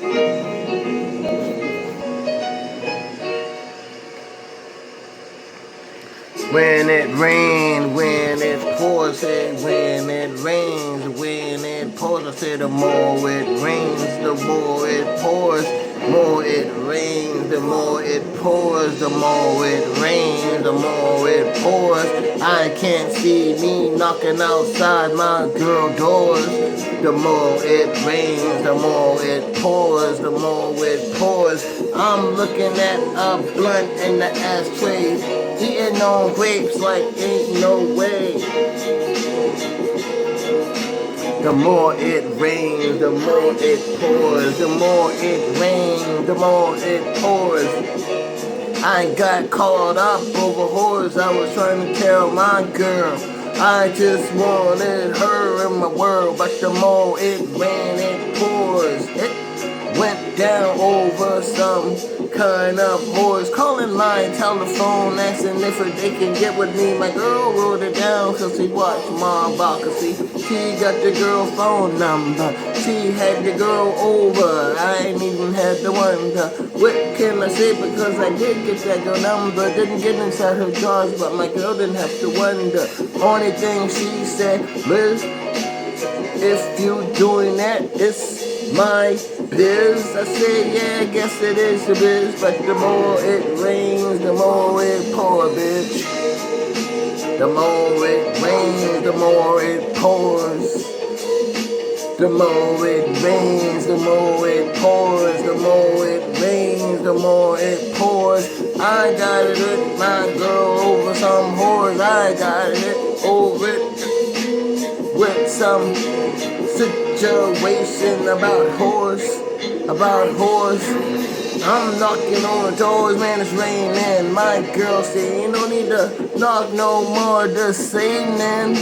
When it rains, when it pours, when it rains, when it pours, I say the more it rains, the more it pours, more it rains, the more it pours, the more it rains, the more it pours. I can't see me knocking outside my girl doors. The more it rains, the more it pours, the more it pours. I'm looking at a blunt in the ashtray, eating on grapes like ain't no way. The more it rains, the more it pours. The more it rains, the more it pours. I got caught up over whores. I was trying to tell my girl I just wanted her in my world, but the more it rain, it pours. It went down over some kind of horse. Calling my telephone, asking if they can get with me. My girl wrote it down cause she watched my advocacy. She got the girl phone number. She had the girl over. I ain't even had to wonder. What can I say? Because I did get that girl number. Didn't get inside her drawers, but my girl didn't have to wonder. Only thing she said, Liz, if you doing that, it's my biz. I said, yeah, I guess it is your biz. But the more it rains, the more it pours, bitch. The more it rains, the more it pours. The more it rains, the more it pours. The more it rains, the more it pours. I got it with my girl over some whores. I got it over it with some situation about whores. I'm knocking on the doors, man, it's raining. My girl say, you don't need to knock no more, just say, man,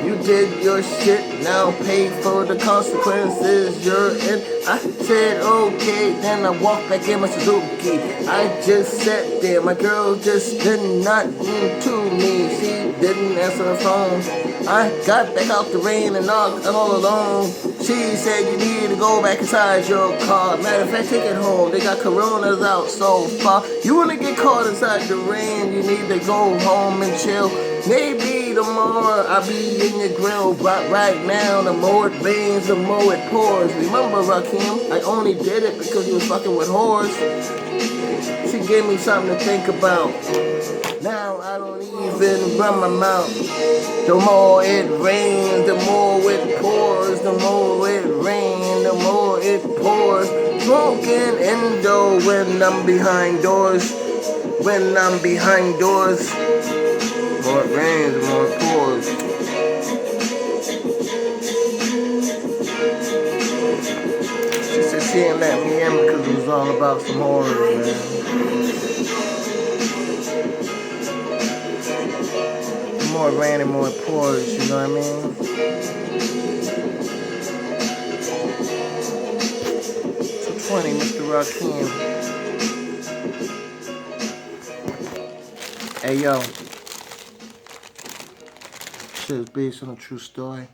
you did your shit, now pay for the consequences you're in. I said, okay, then I walked back in my Suzuki. I just sat there, my girl just did not to me. She didn't answer the phone. I got back out the rain and knocked all alone. She said you need to go back inside your car. Matter of fact, take it home. They got coronas out so far. You wanna get caught inside the rain, you need to go home and chill. Maybe tomorrow I'll be in your grill. But right now, the more it rains, the more it pours. Remember, Rakeem, I only did it because you was fucking with whores. She gave me something to think about. Now I don't even run my mouth. The more it rains, the more it pours. The more it rains, the more it pours. Smoking endo when I'm behind doors. When I'm behind doors. The more it rains, the more it pours. She said she ain't let me in because it was all about some horror, man. More rain and more pours, you know what I mean? 220, Mr. Rakeem. Hey, yo. Shit is based on a true story.